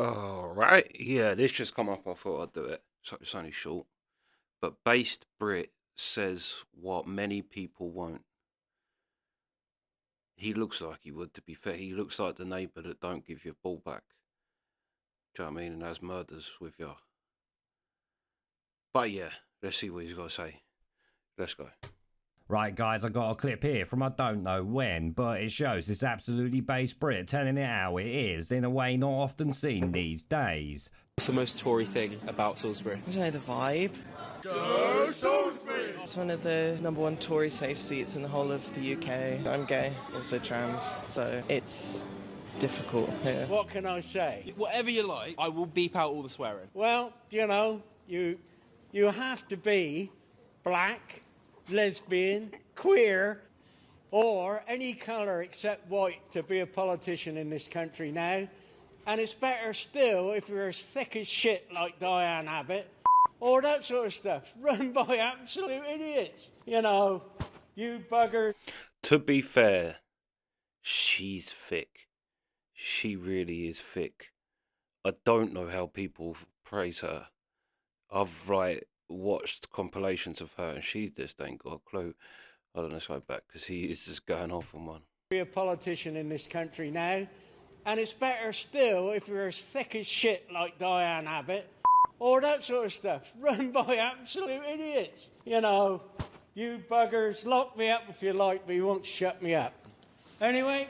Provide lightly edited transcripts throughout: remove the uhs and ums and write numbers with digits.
All right. Yeah, this just come up. I thought I'd do it. So it's only short. But based Brit says what many people won't. He looks like he would, to be fair. He looks like the neighbour that don't give you a ball back. Do you know what I mean? And has murders with you. But yeah, let's see what he's got to say. Let's go. Right, guys, I got a clip here from I don't know when, but it shows this absolutely base Brit telling it how it is in a way not often seen these days. What's the most Tory thing about Salisbury? I don't know, the vibe. Go Salisbury! It's one of the #1 Tory safe seats in the whole of the UK. I'm gay, also trans, so it's difficult here. What can I say? Whatever you like, I will beep out all the swearing. Well, you have to be black, lesbian, queer, or any colour except white to be a politician in this country now. And it's better still if you're as thick as shit like Diane Abbott, or that sort of stuff, run by absolute idiots. You bugger. To be fair, she's thick. She really is thick. I don't know how people praise her. I've watched compilations of her and she just ain't got a clue. I don't know, let's go back because he is just going off on one. Be a politician in this country now. And it's better still if you're as thick as shit like Diane Abbott, or that sort of stuff, run by absolute idiots. You buggers, lock me up if you like, but you won't shut me up. Anyway,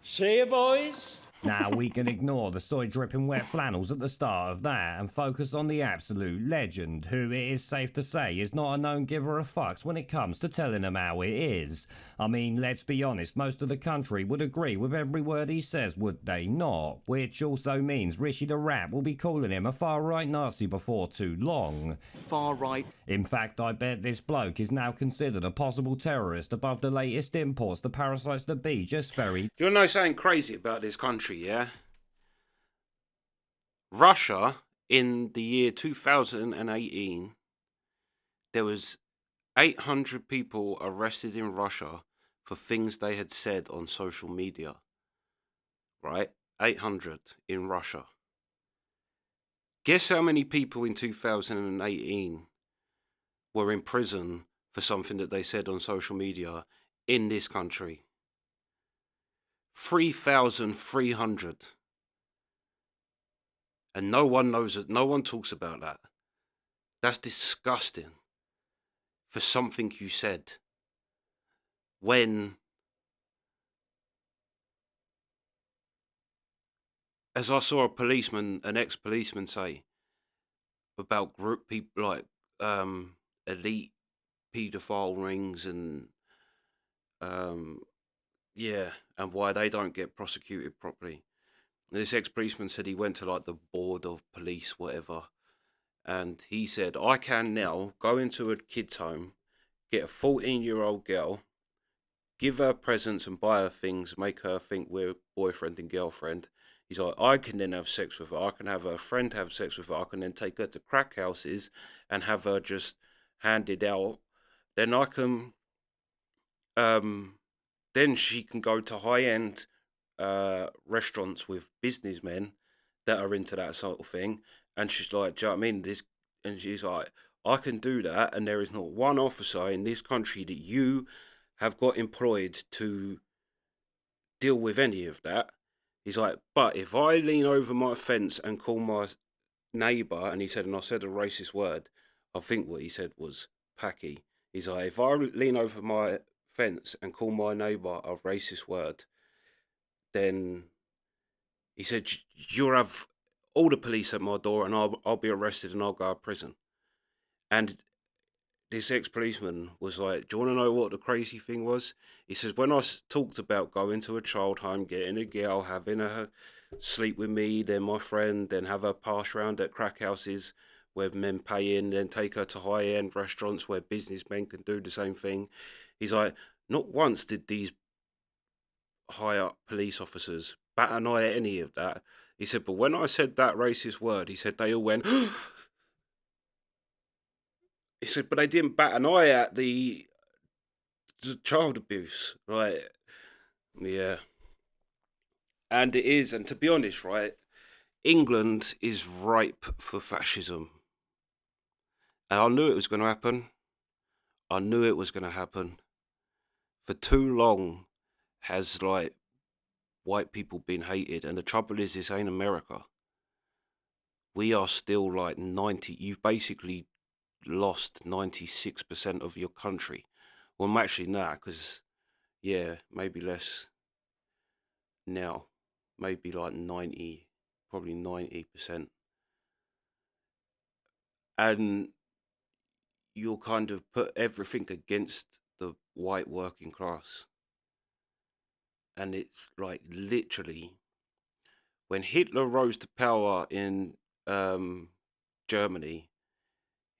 see you, boys. Now we can ignore the soy dripping wet flannels at the start of that and focus on the absolute legend, who it is safe to say is not a known giver of fucks when it comes to telling them how it is. I mean, let's be honest, most of the country would agree with every word he says, would they not? Which also means Rishi the Rat will be calling him a far-right Nazi before too long. Far-right. In fact, I bet this bloke is now considered a possible terrorist above the latest imports the parasites that be just very... Do you know something crazy about this country, yeah? Russia, in the year 2018, there was 800 people arrested in Russia for things they had said on social media. Right? 800 in Russia. Guess how many people in 2018 were in prison for something that they said on social media in this country? 3,300. And no one knows it. No one talks about that. That's disgusting. For something you said. When, as I saw an ex-policeman say about group people like elite paedophile rings and and why they don't get prosecuted properly. And this ex-policeman said he went to the board of police, whatever, and he said, I can now go into a kid's home, get a 14-year-old girl, give her presents and buy her things, make her think we're boyfriend and girlfriend. He's like, I can then have sex with her. I can have her friend have sex with her. I can then take her to crack houses and have her just handed out. Then I can, then she can go to high-end restaurants with businessmen that are into that sort of thing. And she's like, do you know what I mean? And she's like, I can do that. And there is not one officer in this country that you have got employed to deal with any of that. He's like, but if I lean over my fence and call my neighbour, and he said, and I said a racist word, I think what he said was packy. He's like, if I lean over my fence and call my neighbour a racist word, then he said, you'll have all the police at my door and I'll be arrested and I'll go to prison. And this ex-policeman was like, do you want to know what the crazy thing was? He says, when I talked about going to a child home, getting a girl, having her sleep with me, then my friend, then have her pass around at crack houses where men pay in, then take her to high-end restaurants where businessmen can do the same thing. He's like, not once did these high-up police officers bat an eye at any of that. He said, but when I said that racist word, he said they all went... He said, but they didn't bat an eye at the child abuse, right? Yeah. And it is, and to be honest, right, England is ripe for fascism. And I knew it was going to happen. I knew it was going to happen. For too long has like white people been hated, and the trouble is this ain't America. We are still like 90. You've basically lost 96% of your country. Well, I'm actually not, because yeah, maybe less now, maybe like 90, probably 90%. And you'll kind of put everything against the white working class. And it's like literally when Hitler rose to power in Germany,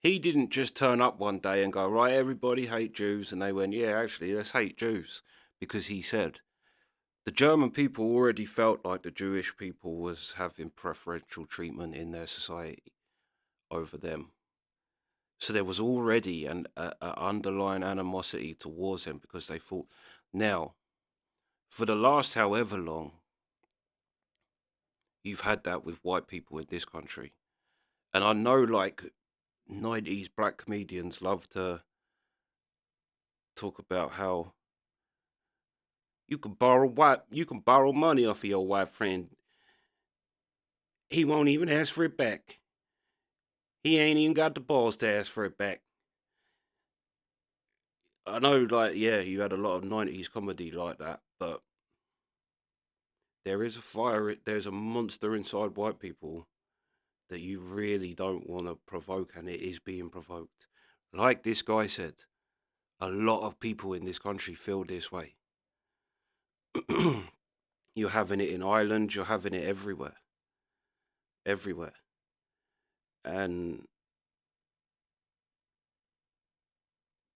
he didn't just turn up one day and go, right, everybody hate Jews. And they went, yeah, actually, let's hate Jews. Because he said, the German people already felt like the Jewish people was having preferential treatment in their society over them. So there was already an underlying animosity towards them because they thought, now, for the last however long, you've had that with white people in this country. And I know like 90s black comedians love to talk about how you can borrow money off of your white friend. He won't even ask for it back. He ain't even got the balls to ask for it back. I know, like, yeah, you had a lot of 90s comedy like that, but there is a fire, there's a monster inside white people that you really don't want to provoke, and it is being provoked. Like this guy said, a lot of people in this country feel this way. You're having it in Ireland, you're having it everywhere. Everywhere. And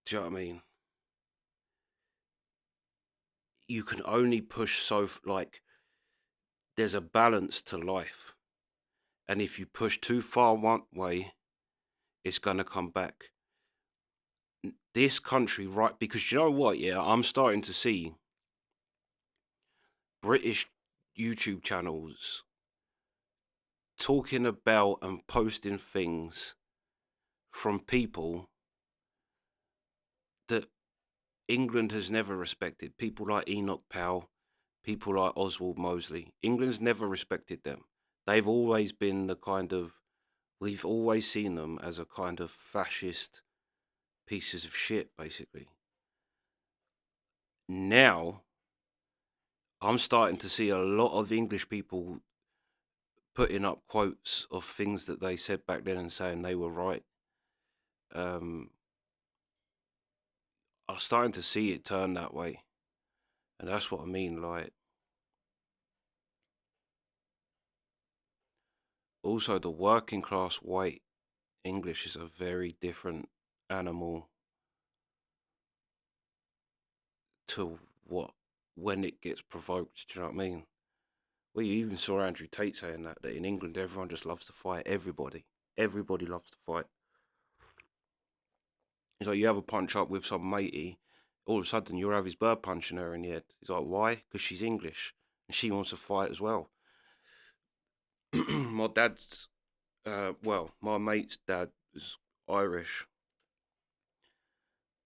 do you know what I mean? You can only push like, there's a balance to life. And if you push too far one way, it's going to come back. This country, right? Because you know what? Yeah, I'm starting to see British YouTube channels talking about and posting things from people that England has never respected. People like Enoch Powell, people like Oswald Mosley. England's never respected them. They've always been the kind of, we've always seen them as a kind of fascist pieces of shit, basically. Now, I'm starting to see a lot of English people putting up quotes of things that they said back then and saying they were right. I'm starting to see it turn that way. And that's what I mean, like, also the working class white English is a very different animal to what, when it gets provoked, do you know what I mean? Well, you even saw Andrew Tate saying that in England everyone just loves to fight. Everybody loves to fight. He's like, you have a punch up with some matey, all of a sudden you'll have his bird punching her in the head. He's like, why? Because she's English and she wants to fight as well. My dad's, well, my mate's dad is Irish,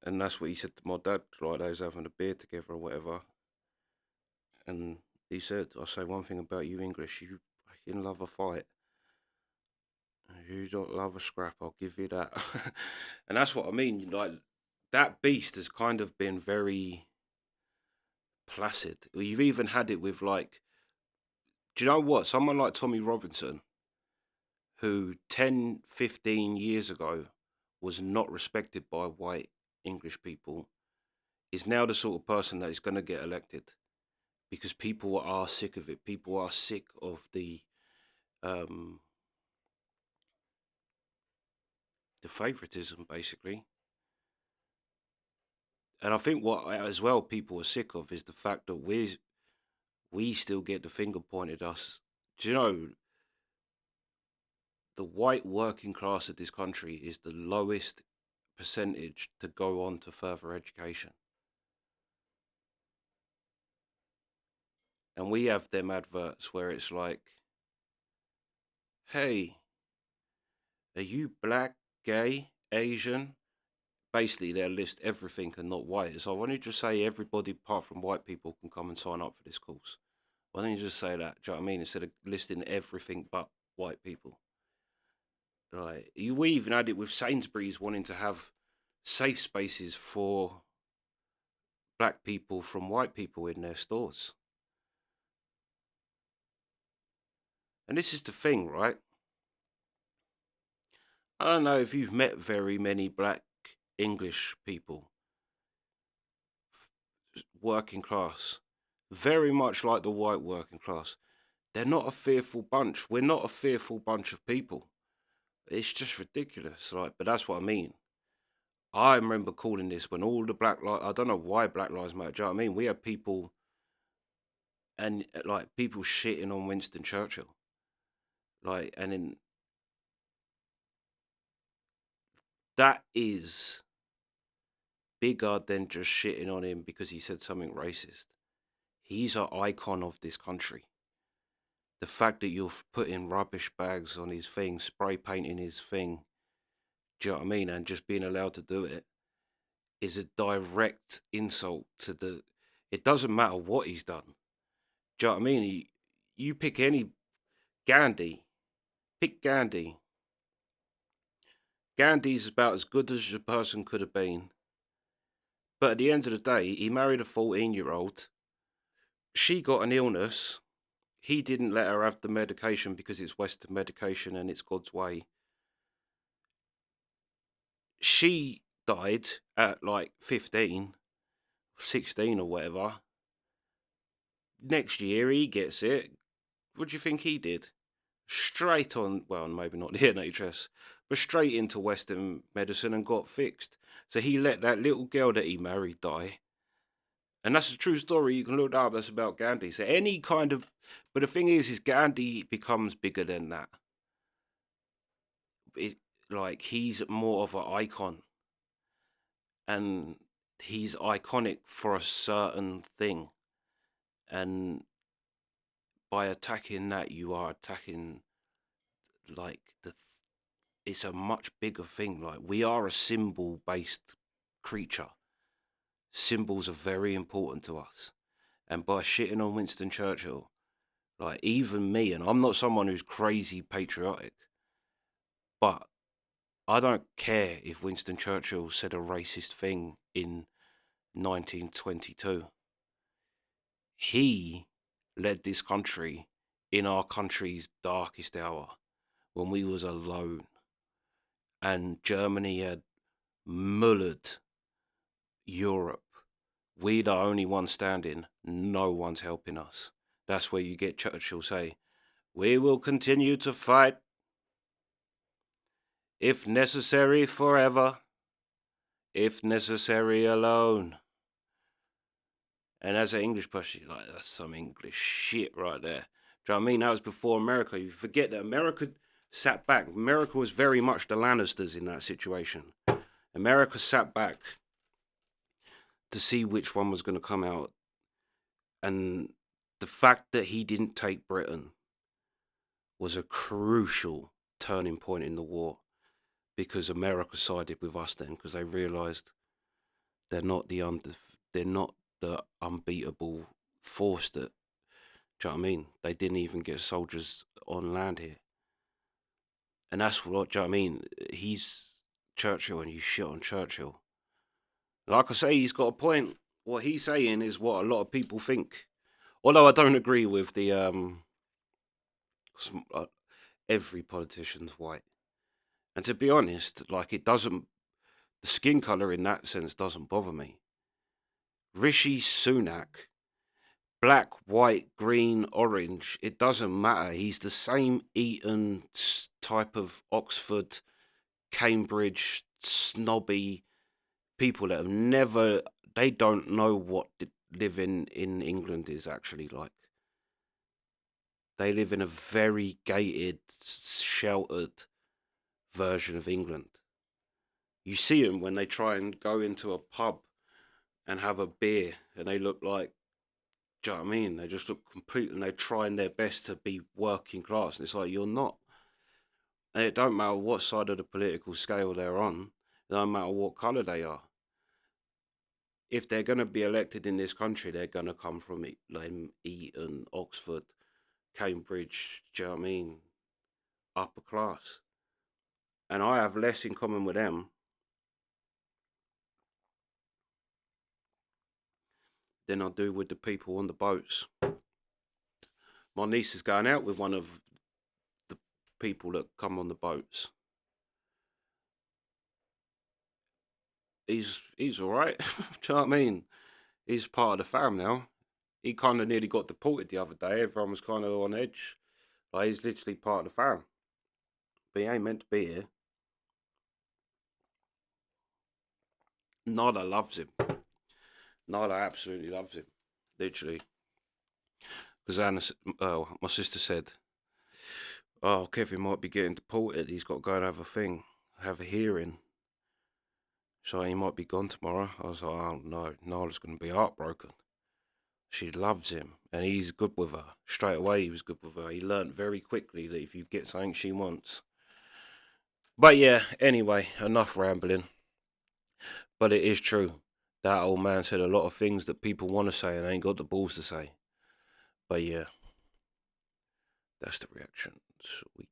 and that's what he said to my dad. Like they was having a beer together or whatever, and he said, "I say one thing about you English, you fucking love a fight. You don't love a scrap. I'll give you that." And that's what I mean. Like that beast has kind of been very placid. You've even had it with like, do you know what? Someone like Tommy Robinson, who 10, 15 years ago was not respected by white English people, is now the sort of person that is going to get elected because people are sick of it. People are sick of um, the favoritism, basically. And I think what as well people are sick of is the fact that we still get the finger pointed at us. Do you know the white working class of this country is the lowest percentage to go on to further education? And we have them adverts where it's like, hey, are you black, gay, Asian? Basically, they'll list everything and not white. So why don't you just say everybody apart from white people can come and sign up for this course? Why don't you just say that? Do you know what I mean? Instead of listing everything but white people. Right. We even had it with Sainsbury's wanting to have safe spaces for black people from white people in their stores. And this is the thing, right? I don't know if you've met very many black English people, working class, very much like the white working class. They're not a fearful bunch. We're not a fearful bunch of people. It's just ridiculous, right? But that's what I mean. I remember calling this when all the Black Lives, I don't know why Black Lives Matter, do you know what I mean? We had people, and like people shitting on Winston Churchill. Like, and then that is bigger than just shitting on him because he said something racist. He's an icon of this country. The fact that you're putting rubbish bags on his thing, spray painting his thing, do you know what I mean? And just being allowed to do it is a direct insult to the. It doesn't matter what he's done. Do you know what I mean? You pick any Gandhi, pick Gandhi. Gandhi's about as good as a person could have been. But at the end of the day, he married a 14-year-old. She got an illness. He didn't let her have the medication because it's Western medication and it's God's way. She died at like 15, 16 or whatever. Next year, he gets it. What do you think he did? Straight on, well, maybe not the NHS, but straight into Western medicine and got fixed. So he let that little girl that he married die. And that's a true story. You can look that up. That's about Gandhi. So any kind of, but the thing is Gandhi becomes bigger than that. It, like he's more of an icon, and he's iconic for a certain thing. And by attacking that, you are attacking like it's a much bigger thing. Like we are a symbol based creature. Symbols are very important to us. And by shitting on Winston Churchill, like even me, and I'm not someone who's crazy patriotic, but I don't care if Winston Churchill said a racist thing in 1922. He led this country in our country's darkest hour when we was alone and Germany had mullered Europe. We the only ones standing, no one's helping us. That's where you get Churchill say, we will continue to fight if necessary forever, if necessary alone. And as an English person, you're like, that's some English shit right there. Do you know what I mean? That was before America. You forget that America sat back. America was very much the Lannisters in that situation. America sat back to see which one was going to come out. And the fact that he didn't take Britain was a crucial turning point in the war, because America sided with us then, because they realised they're not the unbeatable force that. Do you know what I mean? They didn't even get soldiers on land here, and that's what. Do you know what I mean? He's Churchill, and you shit on Churchill. Like I say, he's got a point. What he's saying is what a lot of people think. Although I don't agree with the every politician's white, and to be honest, like it doesn't. The skin color in that sense doesn't bother me. Rishi Sunak, black, white, green, orange, it doesn't matter. He's the same Eton type of Oxford, Cambridge, snobby people that have never, they don't know what living in England is actually like. They live in a very gated, sheltered version of England. You see them when they try and go into a pub and have a beer, and they look like, do you know what I mean? They just look complete, and they're trying their best to be working class, and it's like, you're not. And it don't matter what side of the political scale they're on. It don't matter what colour they are. If they're going to be elected in this country, they're going to come from like Eton, Oxford, Cambridge, do you know what I mean? Upper class. And I have less in common with them than I do with the people on the boats. My niece is going out with one of the people that come on the boats. He's all right. Do you know what I mean? He's part of the fam now. He kind of nearly got deported the other day. Everyone was kind of on edge. Like, he's literally part of the fam. But he ain't meant to be here. Nada loves him. Nada absolutely loves him. Literally. Because my sister said, oh, Kevin might be getting deported. He's got to go and have a hearing. So he might be gone tomorrow. I was like, oh no, Nada's going to be heartbroken. She loves him, and he's good with her. Straight away, he was good with her. He learnt very quickly that if you get something she wants. But yeah, anyway, enough rambling. But it is true. That old man said a lot of things that people want to say and ain't got the balls to say. But yeah, that's the reactions we